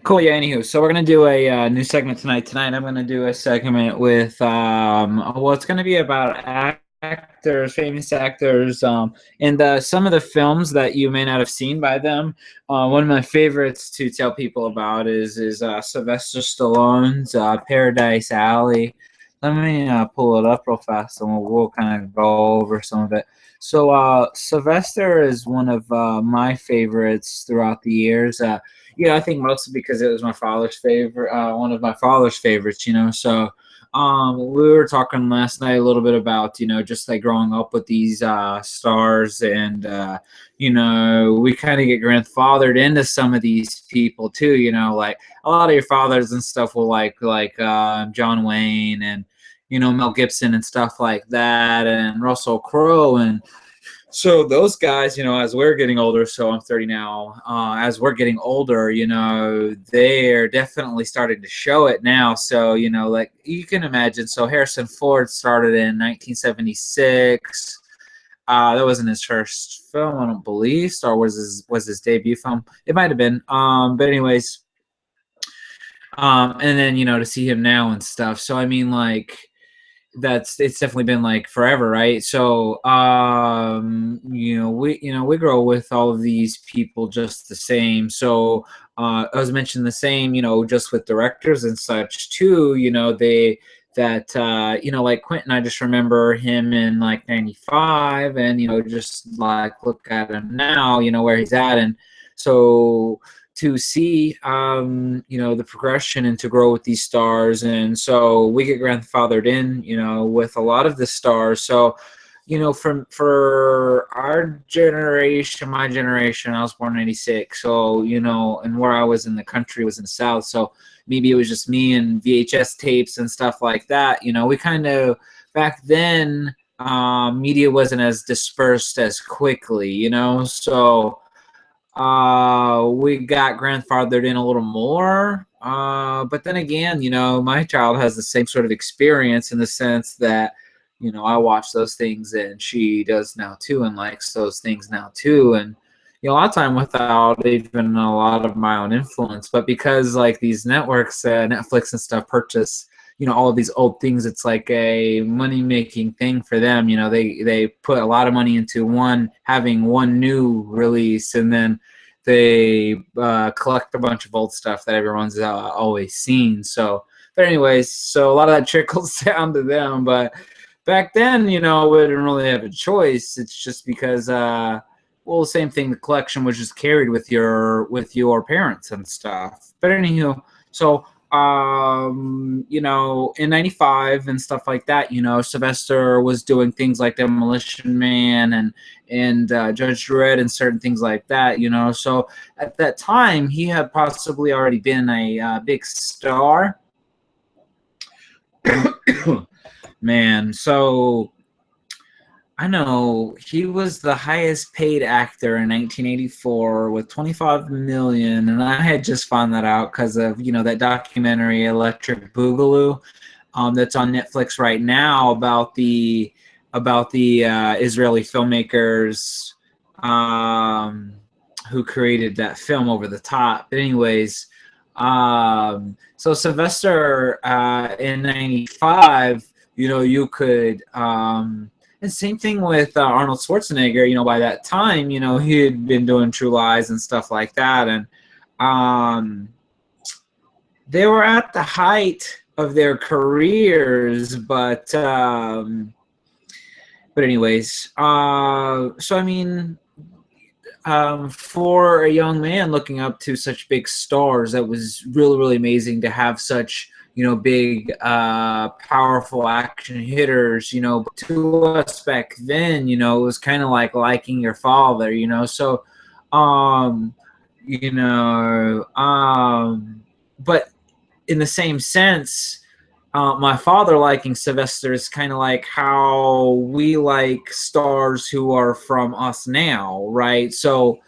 Cool. Yeah. Anywho, so we're gonna do a new segment tonight. Tonight, I'm gonna do a segment with well, it's gonna be about actors, famous actors, and some of the films that you may not have seen by them. One of my favorites to tell people about is Sylvester Stallone's Paradise Alley. Let me pull it up real fast, and we'll kind of go over some of it. So Sylvester is one of my favorites throughout the years. I think mostly because it was my father's favorite, one of my father's favorites, So we were talking last night a little bit about, just like growing up with these stars, and we kind of get grandfathered into some of these people too. Like a lot of your fathers and stuff will like John Wayne and Mel Gibson and stuff like that, and Russell Crowe. And so those guys, as we're getting older, so I'm 30 now, as we're getting older, they're definitely starting to show it now. So, like you can imagine, so Harrison Ford started in 1976. That wasn't his first film, I don't believe. Star Wars was his debut film. It might have been. But anyways, and then, to see him now and stuff. So, I mean, like, it's definitely been like forever, right? So we grow with all of these people just the same. So I was mentioning the same, just with directors and such too. Like Quentin, I just remember him in like 95, and just like look at him now, where he's at. And so to see the progression and to grow with these stars. And so we get grandfathered in, with a lot of the stars. So for our generation, my generation, I was born in 86. So and where I was in the country was in the South. So maybe it was just me and VHS tapes and stuff like that. We kind of, back then, media wasn't as dispersed as quickly, so we got grandfathered in a little more. But then again, my child has the same sort of experience in the sense that, I watch those things and she does now too, and likes those things now too. And, a lot of time without even a lot of my own influence, but because like these networks, Netflix and stuff, purchase, all of these old things, it's like a money-making thing for them. They put a lot of money into having one new release, and then they collect a bunch of old stuff that everyone's always seen. So, but anyways, so a lot of that trickles down to them. But back then, we didn't really have a choice. It's just because, the same thing. The collection was just carried with your parents and stuff. But anywho, so in 95 and stuff like that, Sylvester was doing things like Demolition Man and Judge Dredd and certain things like that, So at that time, he had possibly already been a big star. Man, so I know he was the highest paid actor in 1984 with 25 million, and I had just found that out because of that documentary Electric Boogaloo, that's on Netflix right now about the Israeli filmmakers who created that film Over the Top. But anyways, so Sylvester in 95, you could. And same thing with Arnold Schwarzenegger. By that time, he had been doing True Lies and stuff like that, and they were at the height of their careers. But anyways, so I mean, for a young man looking up to such big stars, that was really, really amazing to have such big, powerful action hitters, but to us back then, it was kind of like liking your father, so, but in the same sense, my father liking Sylvester is kind of like how we like stars who are from us now, right? So,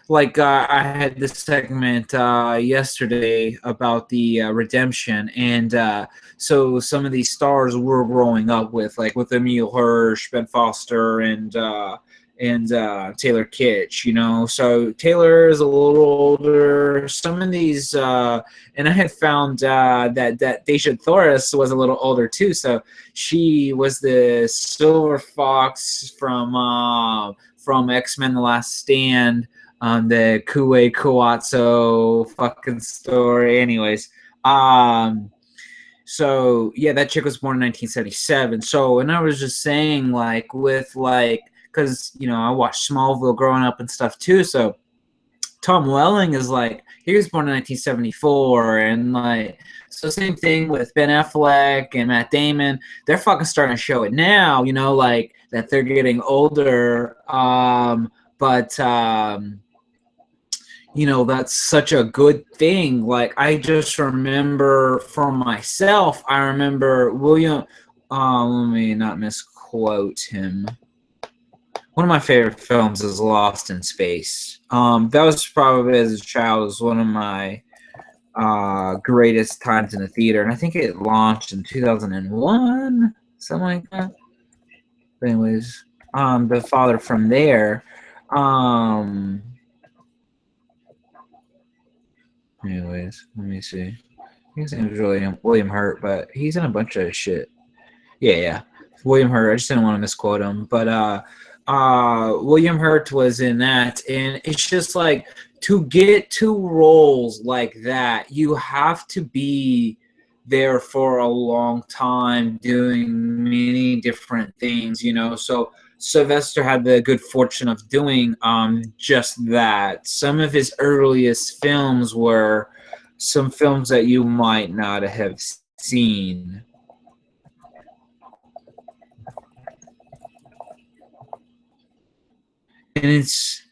I had this segment yesterday about the redemption, and so some of these stars we're growing up with, like with Emile Hirsch, Ben Foster, and and Taylor Kitsch, you know. So Taylor is a little older. Some of these, and I had found that Dacia Thoris was a little older too. So she was the Silver Fox from X-Men: The Last Stand, the Kue Kuatso fucking story. Anyways, so yeah, that chick was born in 1977. So, and I was just saying, like, with like, because you know I watched Smallville growing up and stuff too. So Tom Welling is like, he was born in 1974, and like, so same thing with Ben Affleck and Matt Damon. They're fucking starting to show it now, you know, like that they're getting older. But you know, that's such a good thing. Like, I just remember for myself, I remember William, let me not misquote him. One of my favorite films is Lost in Space. That was probably, as a child, was one of my greatest times in the theater, and I think it launched in 2001, something like that. But anyways, the father from there. Anyways, let me see. His name is William Hurt, but he's in a bunch of shit. Yeah. William Hurt. I just didn't want to misquote him, but William Hurt was in that, and it's just like, to get two roles like that, you have to be there for a long time doing many different things, you know. So Sylvester had the good fortune of doing just that. Some of his earliest films were some films that you might not have seen. And it's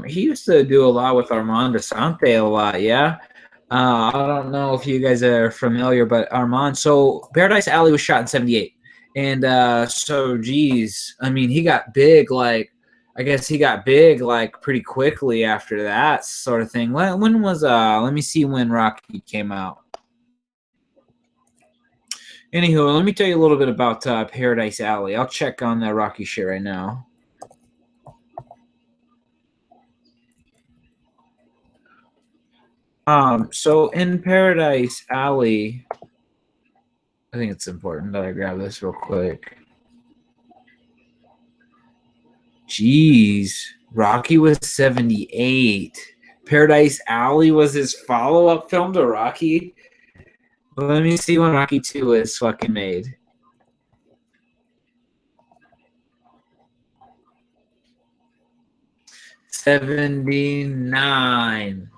he used to do a lot with Armand Asante a lot, yeah. I don't know if you guys are familiar, but Armand, so Paradise Alley was shot in 78. And so geez, I mean, he got big, like, I guess he got big like pretty quickly after that sort of thing. When was let me see when Rocky came out. Anywho, let me tell you a little bit about Paradise Alley. I'll check on that Rocky shit right now. So in Paradise Alley, I think it's important that I grab this real quick. Jeez, Rocky was 78. Paradise Alley was his follow-up film to Rocky. Let me see when Rocky 2 is fucking made. 79.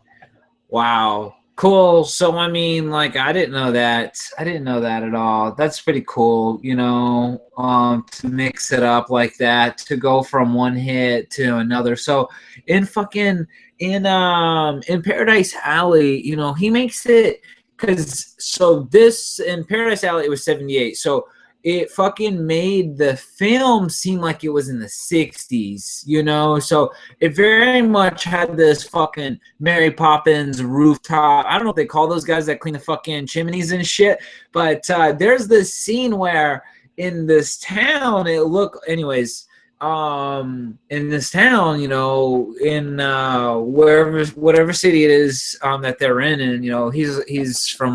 Wow. Cool. So I mean, like, I didn't know that. I didn't know that at all. That's pretty cool, you know, to mix it up like that, to go from one hit to another. So in Paradise Alley, you know, he makes it, because so this in Paradise Alley it was 78. So it fucking made the film seem like it was in the 60s, you know? So it very much had this fucking Mary Poppins rooftop. I don't know what they call those guys that clean the fucking chimneys and shit, but there's this scene where in this town, anyways, in this town, you know, in whatever city it is that they're in, and you know, he's from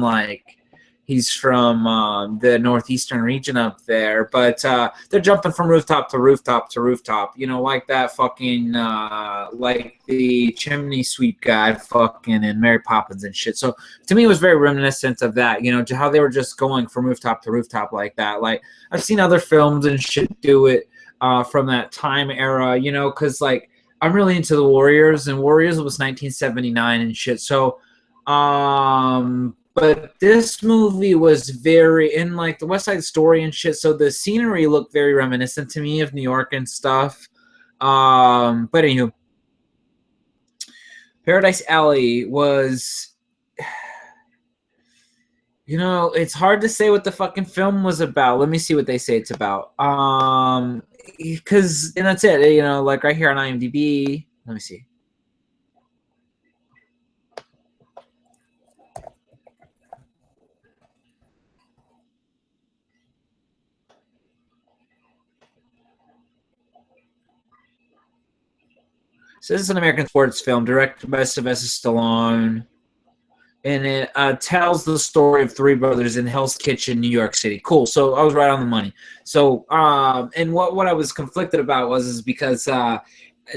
the northeastern region up there, but they're jumping from rooftop to rooftop to rooftop, you know, like that fucking like the chimney sweep guy fucking in Mary Poppins and shit. So to me, it was very reminiscent of that, you know, to how they were just going from rooftop to rooftop like that. Like, I've seen other films and shit do it from that time era, you know, because like I'm really into the Warriors, and Warriors was 1979 and shit. So but this movie was very in like the West Side Story and shit. So the scenery looked very reminiscent to me of New York and stuff. But anywho, Paradise Alley was, you know, it's hard to say what the fucking film was about. Let me see what they say it's about. Because and that's it. You know, like right here on IMDb. Let me see. So this is an American sports film directed by Sylvester Stallone, and it tells the story of three brothers in Hell's Kitchen, New York City. Cool. So I was right on the money. So and what I was conflicted about is because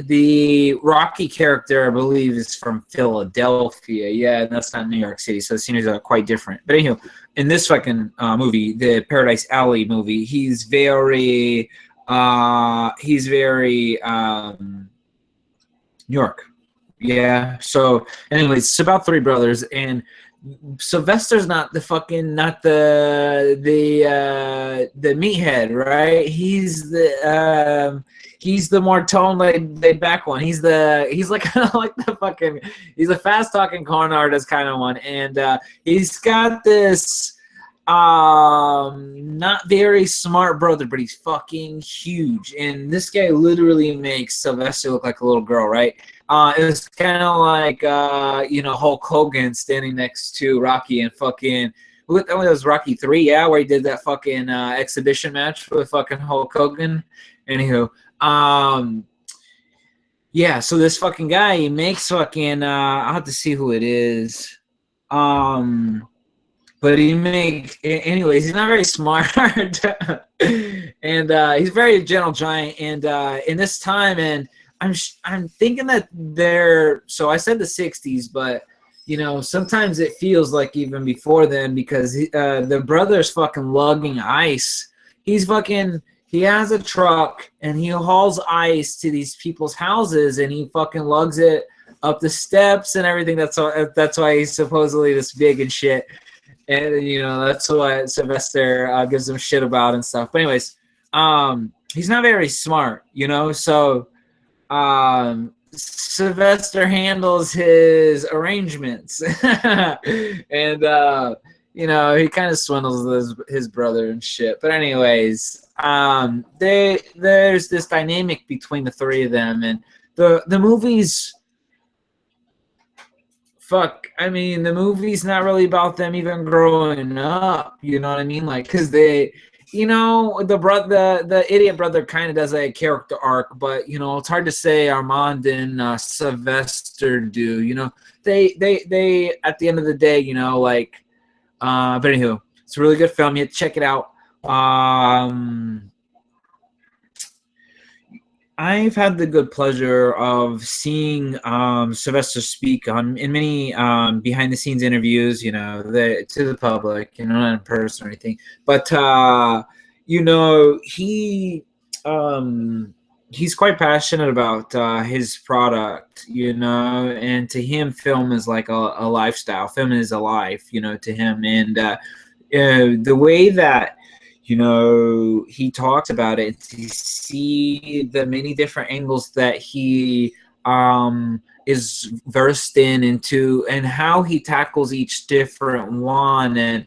the Rocky character, I believe, is from Philadelphia. Yeah, and that's not New York City, so the sceneries are quite different. But anyway, in this fucking movie, the Paradise Alley movie, he's very New York. Yeah. So, anyways, it's about three brothers, and Sylvester's not the meathead, right? He's the more tone laid back one. He's like kind of like the fucking he's a fast talking con artist kind of one, and he's got this not very smart brother, but he's fucking huge, and this guy literally makes Sylvester look like a little girl, right? It was kind of like Hulk Hogan standing next to Rocky and fucking it was Rocky 3, yeah, where he did that fucking exhibition match with fucking Hulk Hogan. Anywho, yeah, so this fucking guy, he makes fucking I'll have to see who it is. But he makes, anyways, he's not very smart. And he's very gentle giant, and in this time, and I'm thinking that so I said the 60s, but sometimes it feels like even before then, because the brother's fucking lugging ice. He has a truck and he hauls ice to these people's houses, and he fucking lugs it up the steps and everything. That's why he's supposedly this big and shit. And that's what Sylvester gives him shit about and stuff. But anyways, he's not very smart, so Sylvester handles his arrangements, and he kind of swindles his brother and shit. But anyways, there's this dynamic between the three of them, and the movie's. The movie's not really about them even growing up. You know what I mean? Like, because the idiot brother kind of does a character arc, but it's hard to say Armand and Sylvester do. They at the end of the day, but anywho, it's a really good film. You have to check it out. I've had the good pleasure of seeing Sylvester speak in many behind-the-scenes interviews, to the public, not in person or anything. But he's quite passionate about his product, and to him, film is like a lifestyle. Film is a life, to him, and the way that he talks about it, to see the many different angles that he is versed into, and how he tackles each different one, and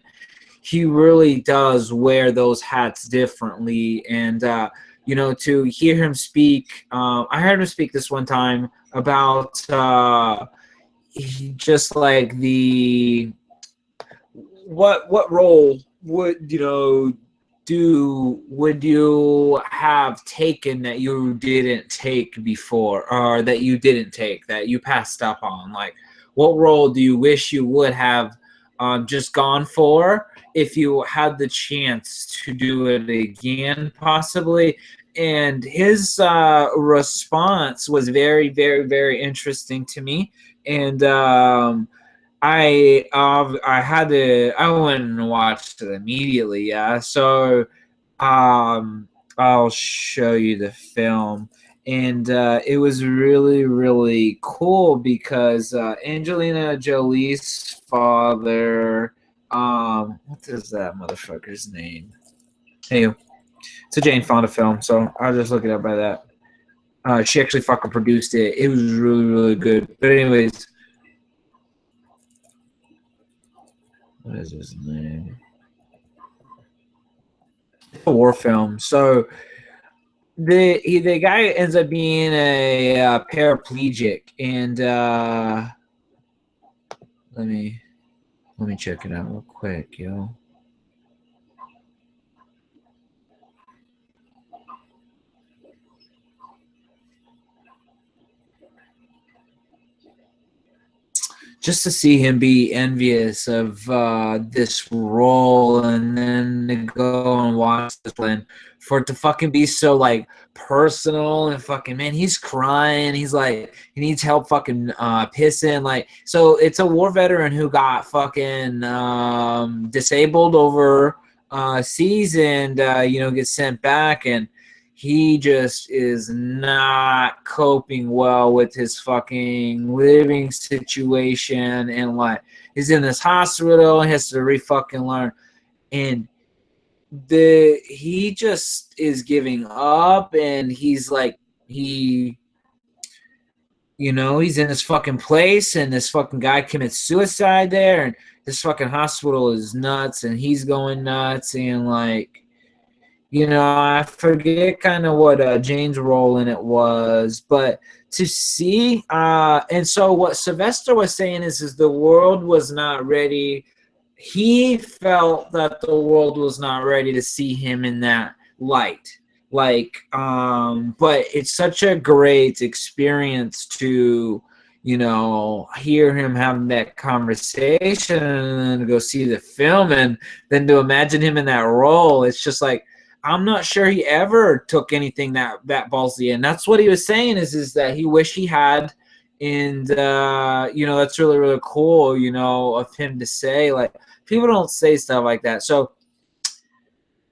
he really does wear those hats differently. And to hear him speak, I heard him speak this one time about just like what role would would you have taken that you didn't take before, or that you didn't take, that you passed up on? Like, what role do you wish you would have just gone for if you had the chance to do it again, possibly? And his response was very, very, very interesting to me. And I went and watched it immediately. Yeah, so I'll show you the film, and it was really, really cool because Angelina Jolie's father, what is that motherfucker's name? Hey, it's a Jane Fonda film, so I'll just look it up by that. She actually fucking produced it. It was really, really good. But anyways. What is his name? A war film. So the guy ends up being a paraplegic, and let me check it out real quick, yo. just to see him be envious of this role, and then to go and watch this one, for it to fucking be so like personal, and fucking, man, he's crying, he's like, he needs help fucking pissing, like, so it's a war veteran who got fucking disabled over seas, and gets sent back, and he just is not coping well with his fucking living situation, and like, he's in this hospital, he has to fucking learn, and he just is giving up, and he's like, he's in this fucking place, and this fucking guy commits suicide there, and this fucking hospital is nuts, and he's going nuts, and like, I forget kind of what Jane's role in it was, but to see, and so what Sylvester was saying is the world was not ready. He felt that the world was not ready to see him in that light. Like, but it's such a great experience to, hear him having that conversation, and then to go see the film, and then to imagine him in that role. It's just like, I'm not sure he ever took anything that ballsy, and that's what he was saying is that he wished he had, and that's really, really cool, of him to say. Like, people don't say stuff like that. So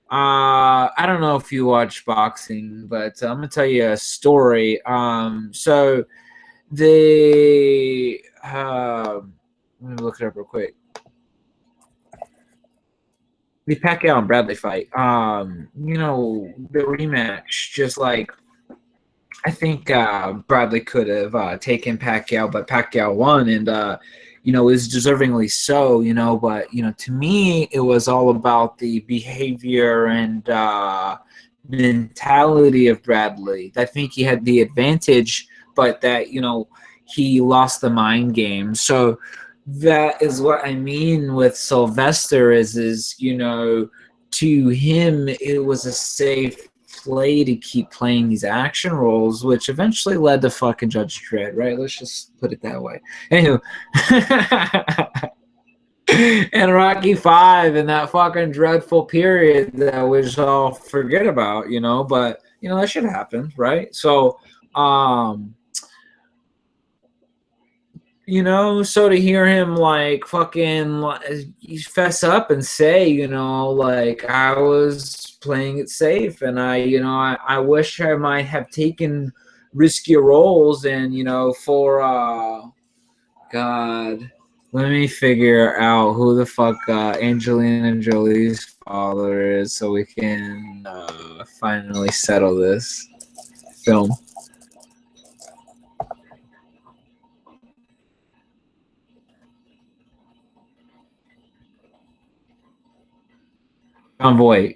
I don't know if you watch boxing, but I'm gonna tell you a story. So they let me look it up real quick. The Pacquiao and Bradley fight, the rematch, just like, I think Bradley could have taken Pacquiao, but Pacquiao won, and is deservingly so, but to me it was all about the behavior and mentality of Bradley. I think he had the advantage, but that he lost the mind game. So that is what I mean with Sylvester is to him it was a safe play to keep playing these action roles, which eventually led to fucking Judge Dredd, right? Let's just put it that way. Anywho, and Rocky 5 and that fucking dreadful period that we just all forget about, but that should happen, right? So so to hear him like fucking fess up and say, like, I was playing it safe, and I wish I might have taken riskier roles, and for God, let me figure out who the fuck Angelina Jolie's father is, so we can finally settle this film. John Voight.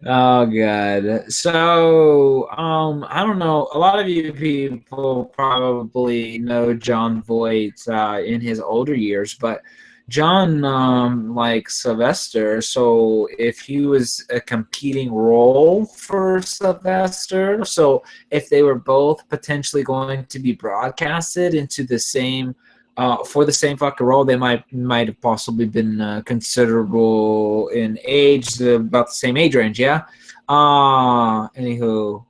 Oh God. So I don't know. A lot of you people probably know John Voight in his older years, but John, like Sylvester, so if he was a competing role for Sylvester, so if they were both potentially going to be broadcasted into the same for the same fucking role, they might have possibly been considerable in age, about the same age range, yeah. Anywho,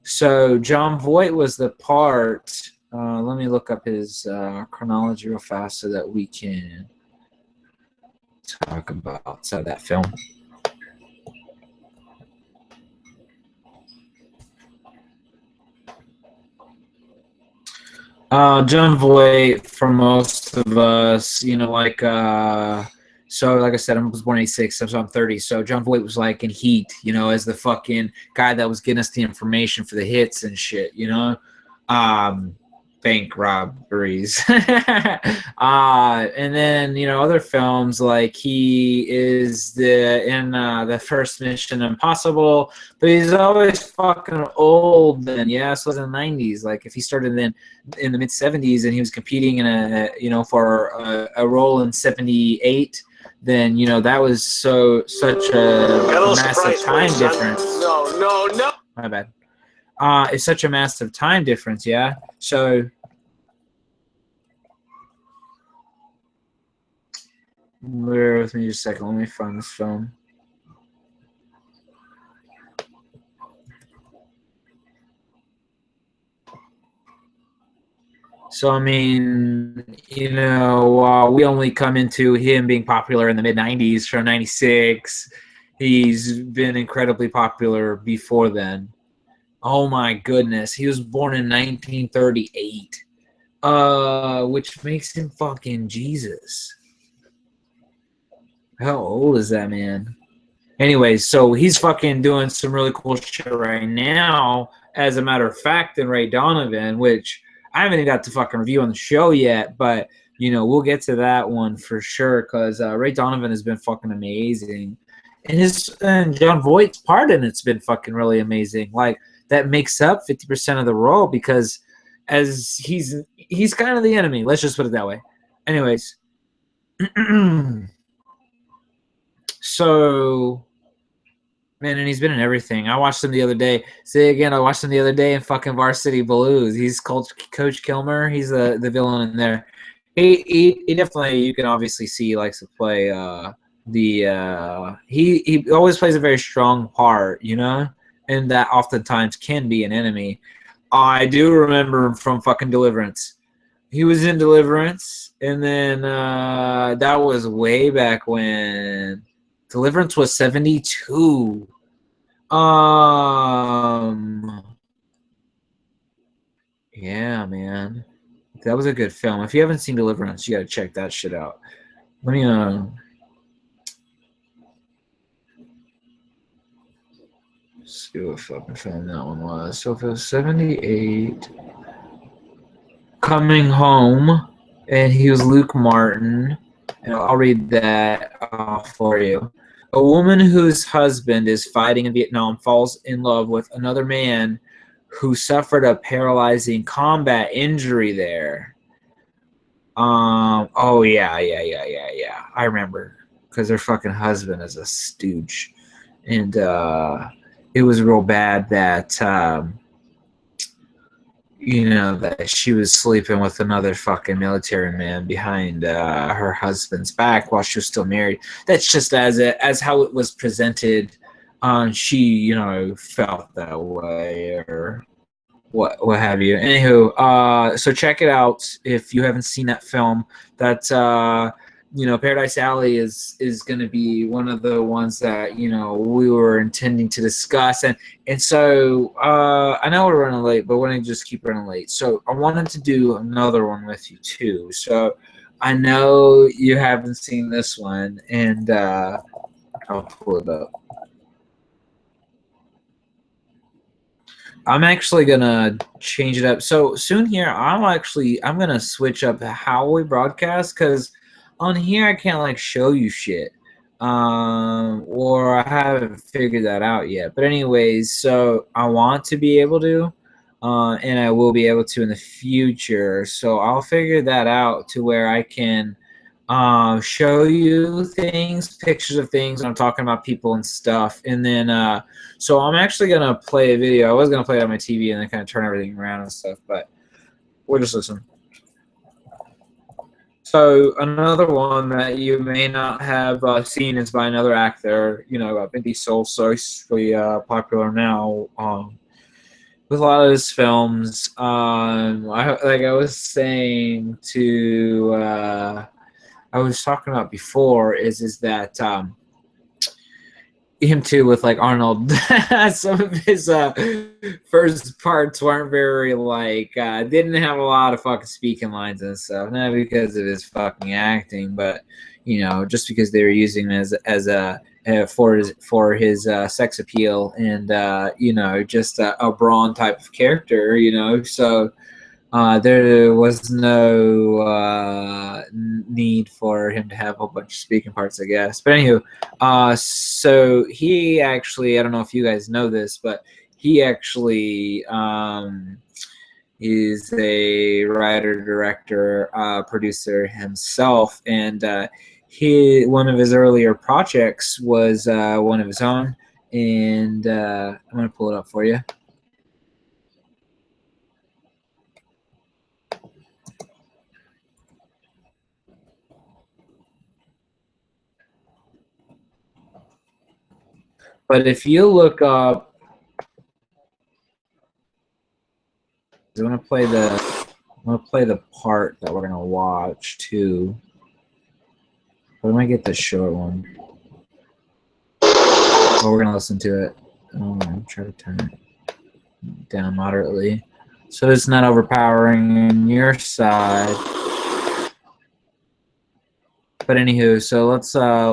so John Voight was the part. Let me look up his chronology real fast so that we can talk about that film. John Voight, for most of us, so like I said, I was born in '86, so I'm 30. So John Voight was like in Heat, as the fucking guy that was getting us the information for the hits and shit, bank robberies. And then, other films, like he is in the first Mission Impossible, but he's always fucking old then. Yeah, so in the 90s. Like if he started then in the mid 70s and he was competing in for a role in 78, then that was such a massive time difference. No. My bad. It's such a massive time difference, yeah. So Bear with me just a second. Let me find this film. So, I mean, we only come into him being popular in the mid 90s from 96. He's been incredibly popular before then. Oh my goodness. He was born in 1938. Which makes him fucking Jesus. How old is that man? Anyways, so he's fucking doing some really cool shit right now, as a matter of fact, in Ray Donovan, which I haven't even got to fucking review on the show yet, but we'll get to that one for sure, because Ray Donovan has been fucking amazing. And John Voight's part in it's been fucking really amazing. Like, that makes up 50% of the role, because as he's kind of the enemy. Let's just put it that way. Anyways, so man, and he's been in everything. I watched him the other day. Say again, I watched him the other day in fucking Varsity Blues. He's called Coach Kilmer. He's the villain in there. He definitely, you can obviously see he likes to play he always plays a very strong part, and that oftentimes can be an enemy. I do remember him from fucking Deliverance. He was in Deliverance, and then that was way back when Deliverance was 72. Yeah, man. That was a good film. If you haven't seen Deliverance, you gotta check that shit out. Let me see what fucking film that one was. So if it was 78, Coming Home, and he was Luke Martin, and I'll read that off for you. A woman whose husband is fighting in Vietnam falls in love with another man who suffered a paralyzing combat injury there. Oh yeah. I remember, because their fucking husband is a stooge, and it was real bad that that she was sleeping with another fucking military man behind her husband's back while she was still married. That's just as how it was presented. She felt that way, or what have you. Anywho, so check it out if you haven't seen that film. That Paradise Alley is going to be one of the ones that we were intending to discuss, and so I know we're running late, but we're going to just keep running late. So I wanted to do another one with you too. So I know you haven't seen this one, and I'll pull it up. I'm actually gonna change it up. So soon here, I'm gonna switch up how we broadcast, because on here I can't like show you shit, or I haven't figured that out yet. But anyways, so I want to be able to, and I will be able to in the future. So I'll figure that out to where I can show you things, pictures of things when I'm talking about people and stuff. And then, so I'm actually going to play a video. I was going to play it on my TV and then kind of turn everything around and stuff, but we'll just listen. So another one that you may not have seen is by another actor, Vin Diesel. So he's really popular now with a lot of his films. I was saying to... I was talking about before is that him too with like Arnold. Some of his first parts weren't very didn't have a lot of fucking speaking lines and stuff. Not because of his fucking acting, but just because they were using him as a for his sex appeal and just a brawn type of character. So. There was no need for him to have a whole bunch of speaking parts, I guess. But anywho, so he actually, I don't know if you guys know this, but he actually is a writer, director, producer himself, and one of his earlier projects was one of his own, and I'm gonna pull it up for you. But if you look up, I'm gonna play the part that we're gonna watch too. But I might get the short one. Oh, we're gonna listen to it. Try to turn it down moderately, so it's not overpowering on your side. But anywho, so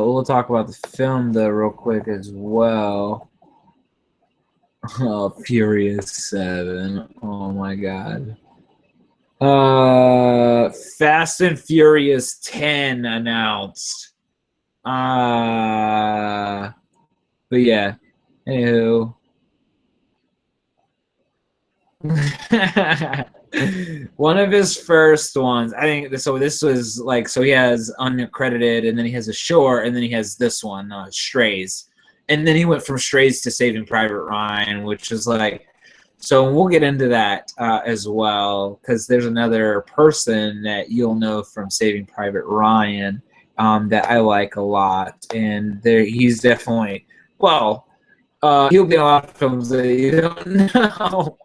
we'll talk about the film though real quick as well. Oh, Furious 7. Oh my god. Fast and Furious 10 announced. But yeah. Anywho. One of his first ones, I think. So this was like, so he has uncredited, and then he has a short, and then he has this one, Strays, and then he went from Strays to Saving Private Ryan, which is like, so we'll get into that as well, because there's another person that you'll know from Saving Private Ryan that I like a lot, and he's definitely, well, he'll be in a lot of films that you don't know.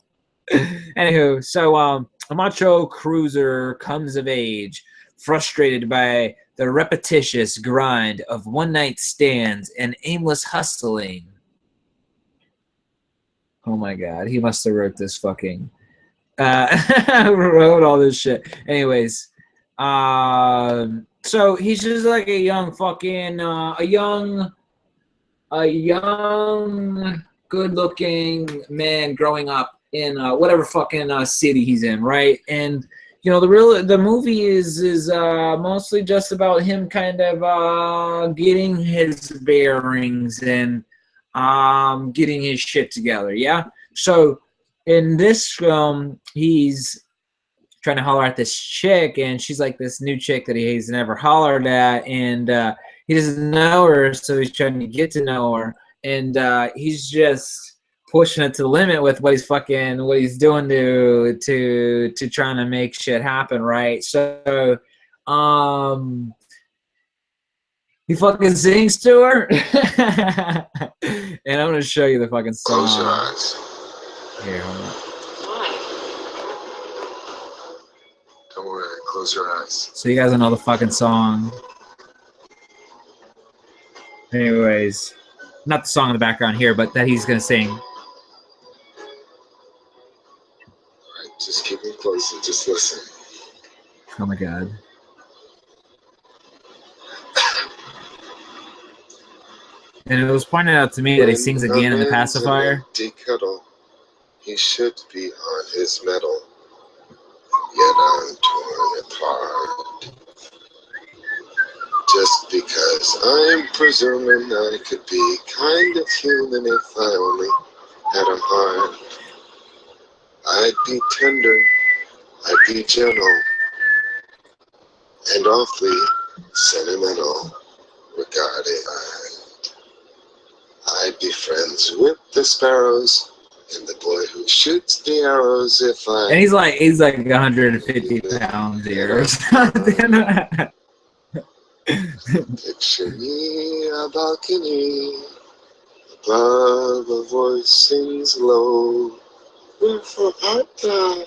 Anywho, so a macho cruiser comes of age, frustrated by the repetitious grind of one-night stands and aimless hustling. Oh my god, he must have wrote this fucking wrote all this shit. Anyways, so he's just like a young fucking a young good-looking man growing up in whatever fucking city he's in, right? And you know, the movie is mostly just about him kind of getting his bearings and getting his shit together. Yeah. So in this film, he's trying to holler at this chick, and she's like this new chick that he's never hollered at, and he doesn't know her, so he's trying to get to know her, and he's just pushing it to the limit with what he's doing to trying to make shit happen, right? So he fucking sings to her, and I'm gonna show you the fucking song. Close your eyes. Here, hold on. Don't worry, close your eyes. So you guys know the fucking song. Anyways, not the song in the background here, but that he's gonna sing. Alright, just keep me close and just listen. Oh my god. And it was pointed out to me that he sings again in the pacifier. Cuddle, he should be on his medal. Yet I'm torn apart. Just because I'm presuming I could be kind of human if I only had a heart. I'd be tender, I'd be gentle, and awfully sentimental regarding I'd be friends with the sparrows and the boy who shoots the arrows if I... And he's like 150 pounds here or something. Picture me a balcony, above a voice sings low. With a partner,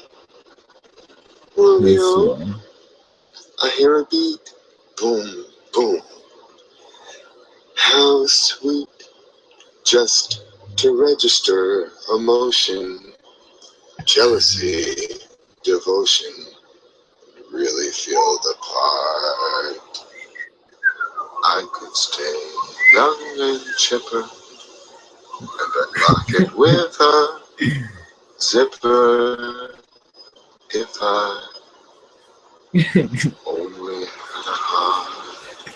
Romeo. I hear a beat, boom, boom. How sweet, just to register emotion, jealousy, devotion, really feel the part. I could stay young and chipper and unlock it with a zipper if I only had a heart.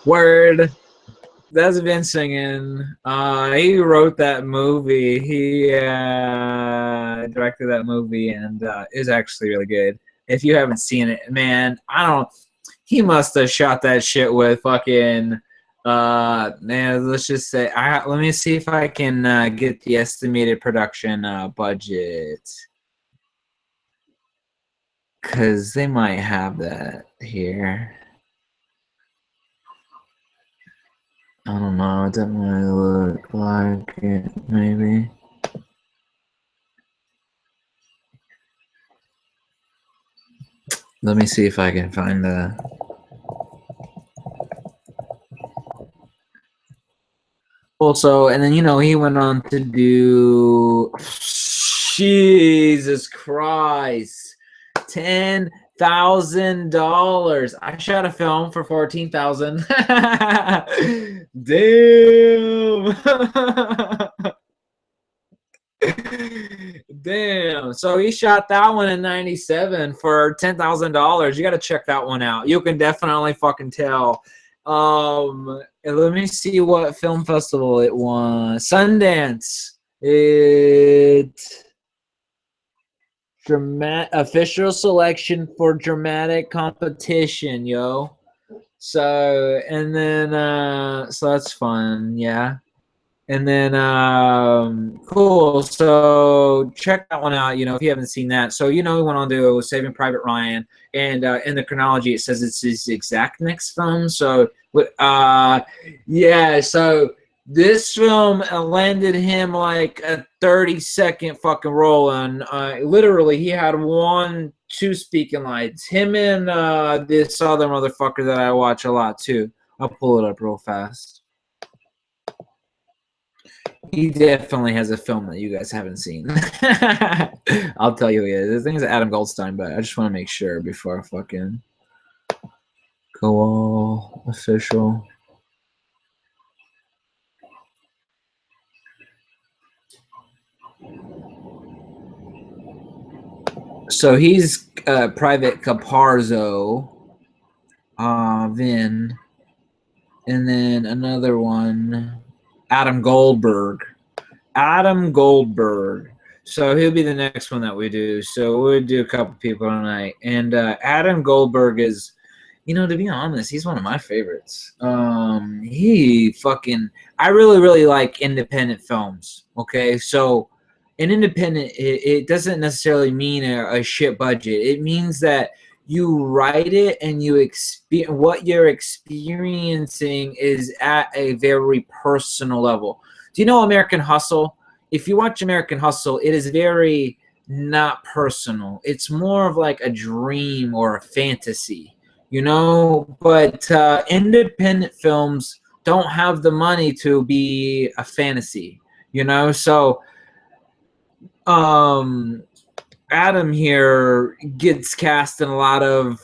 Word. That's Vin singing. He wrote that movie. He directed that movie, and is actually really good. If you haven't seen it, man, he must have shot that shit with fucking man, let's just say let me see if I can get the estimated production budget, because they might have that here. I don't know. It doesn't really look like it. Maybe. Let me see if I can find the. Also, and then he went on to do. Jesus Christ, $10,000. I shot a film for 14,000. Damn. Damn. So he shot that one in 97 for $10,000. You got to check that one out. You can definitely fucking tell. Let me see what film festival it won. Sundance. Official selection for dramatic competition, yo. So, and then so that's fun, yeah. And then cool. So check that one out, if you haven't seen that. So he went on to Saving Private Ryan, and in the chronology it says it's his exact next film. So yeah, so this film landed him like a 30-second fucking role, and literally he had 2 speaking lines. Him and this other motherfucker that I watch a lot too. I'll pull it up real fast. He definitely has a film that you guys haven't seen. I'll tell you who he is. His name is Adam Goldstein, but I just want to make sure before I fucking go all official. So he's Private Caparzo, Vin, and then another one, Adam Goldberg. So he'll be the next one that we do. So we'll do a couple people tonight. And Adam Goldberg is, to be honest, he's one of my favorites. I really, really like independent films. Okay, so an independent, it doesn't necessarily mean a shit budget. It means that you write it and what you're experiencing is at a very personal level. Do you know American Hustle? If you watch American Hustle, it is very not personal. It's more of like a dream or a fantasy, But independent films don't have the money to be a fantasy, So Adam here gets cast in a lot of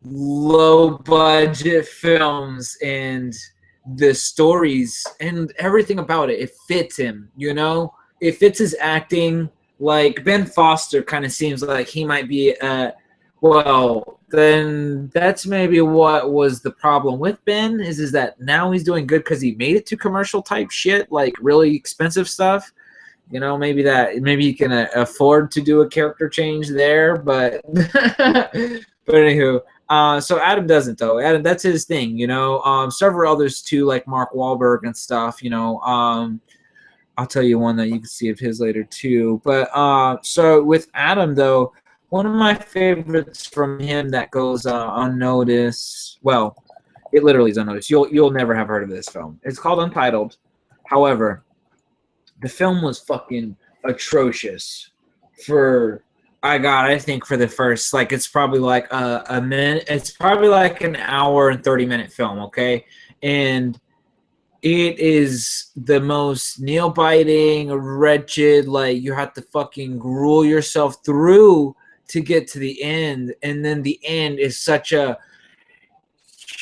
low budget films, and the stories and everything about it fits him, it fits his acting. Like Ben Foster kind of seems like he might be well, then that's maybe what was the problem with Ben is that now he's doing good because he made it to commercial type shit, like really expensive stuff. Maybe he can afford to do a character change there, but but anywho, so Adam doesn't though. Adam, that's his thing, several others too, like Mark Wahlberg and stuff, I'll tell you one that you can see of his later too. But so with Adam though, one of my favorites from him that goes unnoticed. Well, it literally is unnoticed. You'll never have heard of this film. It's called Untitled. However, the film was fucking atrocious I think for the first, like, it's probably like a minute. It's probably like an hour and 30-minute film, okay? And it is the most nail-biting, wretched, like, you have to fucking gruel yourself through to get to the end. And then the end is such a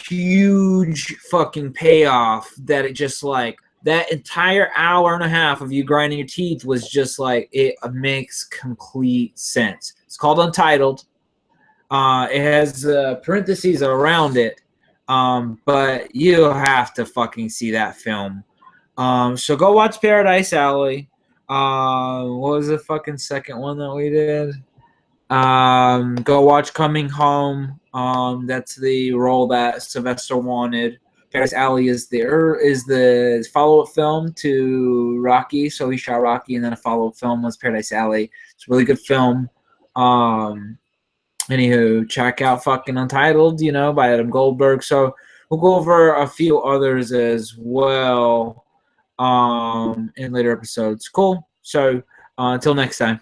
huge fucking payoff that it just, like, that entire hour and a half of you grinding your teeth was just like, it makes complete sense. It's called Untitled. It has parentheses around it, but you have to fucking see that film. So go watch Paradise Alley. What was the fucking second one that we did? Go watch Coming Home. That's the role that Sylvester wanted. Paradise Alley is the follow-up film to Rocky. So he shot Rocky, and then a follow-up film was Paradise Alley. It's a really good film. Anywho, check out fucking Untitled, by Adam Goldberg. So we'll go over a few others as well in later episodes. Cool. So until next time.